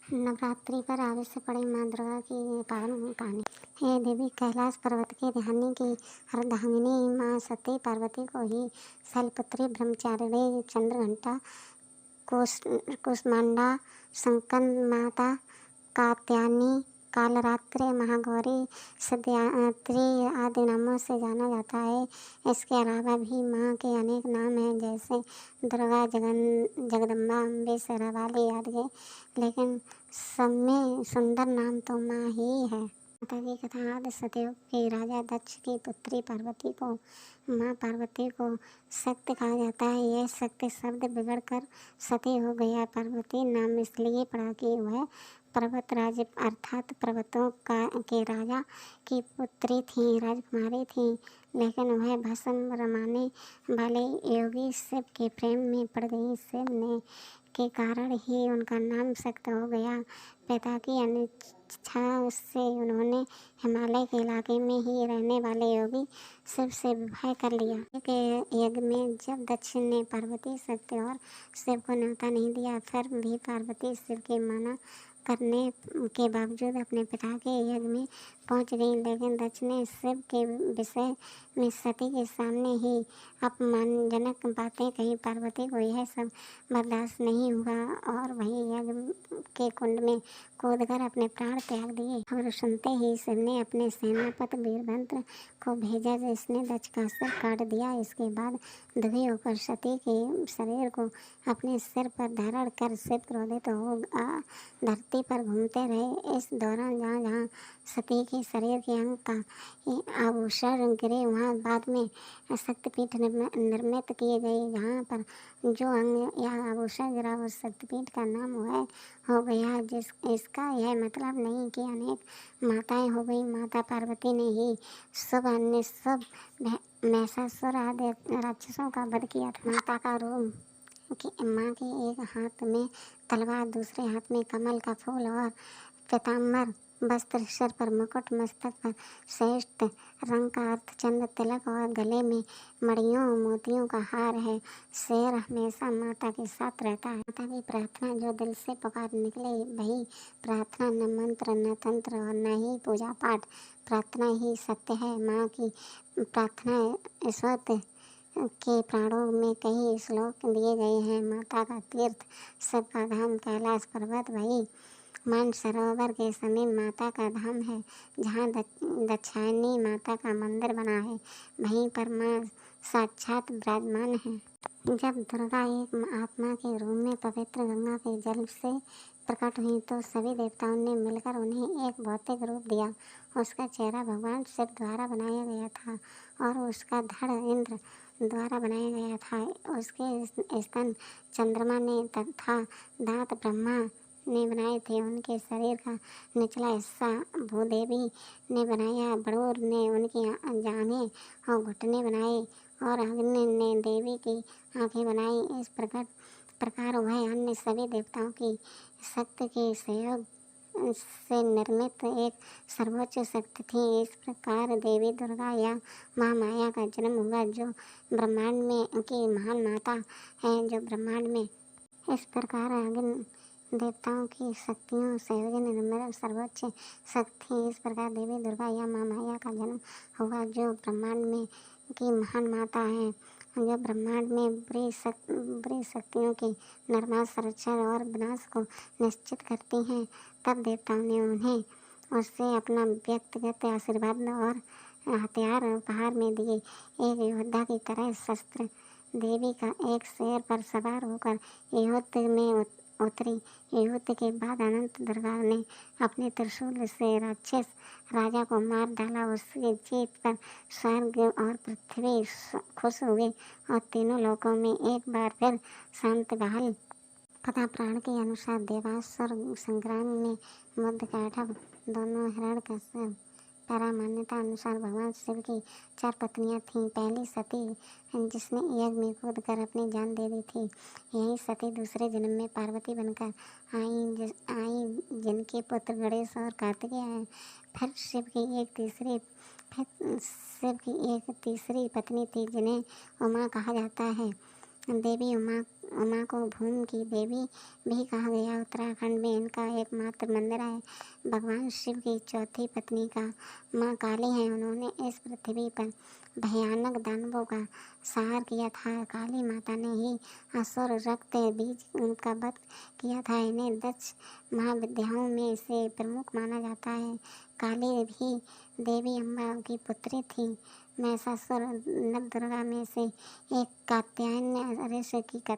नवरात्रि पर आवेश पड़ी माँ दुर्गा की पावन कहानी। हे देवी, कैलाश पर्वत के ध्यानी की अर्धांगिनी माँ सती पार्वती को ही शैलपुत्री ब्रह्मचारिणी चंद्रघंटा कुष्मांडा संकनमाता कात्यायनी कालरात्रि महागौरी सत्यात्री आदि नामों से जाना जाता है। इसके अलावा भी माँ के अनेक नाम हैं, जैसे दुर्गा, जगदम्बा, अम्बे, शेरावाली आदि, लेकिन सब में सुंदर नाम तो माँ ही है। माता की कथा। आदि सतयुग के राजा दक्ष की पुत्री पार्वती को माँ पार्वती को शक्ति कहा जाता है। यह शक्ति शब्द बिगड़कर सती हो गया। पार्वती नाम इसलिए पड़ा कि वह पर्वतराज अर्थात पर्वतों के राजा की पुत्री थी, राजकुमारी थी। लेकिन वह भस्म रमाने वाले योगी शिव के प्रेम में पड़ गई। शिव ने के कारण ही उनका नाम शक्त हो गया। पिता की अनिच्छा से उन्होंने हिमालय के इलाके में ही रहने वाले योगी शिव से विवाह कर लिया। एक यज्ञ में जब दक्ष ने पार्वती, सत्य और शिव को न्योता नहीं दिया, फिर भी पार्वती शिव के मना करने के बावजूद अपने पिता के यज्ञ में पहुंच गई। लेकिन दक्ष ने शिव के विषय में सती के सामने ही अपमानजनक बातें कही। पार्वती को यह सब बर्दाश्त नहीं हुआ और वही यज्ञ के कुंड में कूदकर अपने प्राण त्याग दिए। खबर सुनते ही शिव ने अपने सेनापति वीरभद्र को भेजा, जिसने दक्ष का सिर काट दिया। इसके बाद दुखी होकर सती के शरीर को अपने सिर पर धारण कर शिव क्रोधित हो धरती पर घूमते रहे। इस दौरान जहाँ जहाँ सती के शरीर के अंग का आभूषण गिरे, वहाँ बाद में शक्तिपीठ निर्मित किए गए। जहाँ पर जो अंग या आभूषण गिरा उस शक्तिपीठ का नाम वह हो गया। इसका यह मतलब नहीं कि अनेक माताएं हो गई। माता पार्वती ने ही सब अन्य सब महिषासुर आदि राक्षसों का वध किया था। माता का रूप माँ के एक हाथ में तलवार, दूसरे हाथ में कमल का फूल और पीताम्बर वस्त्र, सिर पर मुकुट, मस्तक पर श्रेष्ठ रंग का अर्धचंद्र तिलक और गले में मणियों मोतियों का हार है। शेर हमेशा माता के साथ रहता है। माता की प्रार्थना जो दिल से पुकार निकले वही प्रार्थना, न मंत्र न तंत्र और न ही पूजा पाठ। प्रार्थना ही सत्य है। माँ की प्रार्थना ईश्वर के प्राणों में कई श्लोक दिए गए हैं। माता का तीर्थ, शिव का धाम कैलाश पर्वत वही मानसरोवर के समीप माता का धाम है, जहाँ दाक्षायणी माता का मंदिर बना है। वहीं पर माँ साक्षात विराजमान है। जब दुर्गा एक आत्मा के रूप में पवित्र गंगा के जल से प्रकट हुई तो सभी देवताओं ने मिलकर उन्हें एक भौतिक रूप दिया। उसका चेहरा भगवान शिव द्वारा बनाया गया था और उसका धड़ इंद्र द्वारा बनाया गया था। उसके स्तन चंद्रमा ने तथा दांत ब्रह्मा ने बनाए थे। उनके शरीर का निचला हिस्सा भूदेवी ने बनाया। बड़ोर ने उनकी जांघें और घुटने बनाए और अग्नि ने देवी की आंखें बनाई। इस प्रकार वह अन्य सभी देवताओं की शक्ति के सहयोग से निर्मित एक सर्वोच्च शक्ति थी। इस प्रकार देवी दुर्गा या माँ माया का जन्म हुआ, जो ब्रह्मांड में की महान माता है, जो ब्रह्मांड में इस प्रकार अग्नि देवताओं की शक्तियों संयोजन निर्मित सर्वोच्च शक्ति। इस प्रकार देवी दुर्गा या माँ माया का जन्म हुआ, जो ब्रह्मांड में की महान माता है, जो ब्रह्मांड में बुरी शक्तियों के निर्नाश, संरक्षण और विनाश को निश्चित करती हैं। तब देवताओं ने उन्हें उससे अपना व्यक्तिगत आशीर्वाद और हथियार उपहार में दिए। एक योद्धा की तरह शस्त्र देवी का एक शेर पर सवार होकर युद्ध में उतरी। युद्ध के बाद अनंत दुर्गा ने अपने त्रिशूल से राक्षस राजा को मार डाला। उसकी जीत पर स्वर्ग और पृथ्वी खुश हुए और तीनों लोकों में एक बार फिर शांति बहाल। कथा पुराण के अनुसार देवासुर संग्राम में मधुकैटभ दोनों हिरण्यकश्यप। पैरा मान्यता अनुसार भगवान शिव की 4 पत्नियां थीं। पहली सती, जिसने यज्ञ में कूद कर अपनी जान दे दी थी। यही सती दूसरे जन्म में पार्वती बनकर आई जिनके पुत्र गणेश और कार्तिकेय हैं। फिर शिव की एक तीसरी पत्नी थी, जिन्हें उमा कहा जाता है। देवी उमा उमा को भूमि की देवी भी कहा गया। उत्तराखंड में इनका एकमात्र मंदिर है। भगवान शिव की चौथी पत्नी का माँ काली है। उन्होंने इस पृथ्वी पर भयानक दानवों का संहार किया था। काली माता ने ही असुर रक्त बीज का वध किया था। इन्हें 10 महाविद्याओं में से प्रमुख माना जाता है। काली भी देवी अम्बा की पुत्री थी। महिषासुर नवदुर्गा में से एक कात्यायन ऋषि की कथा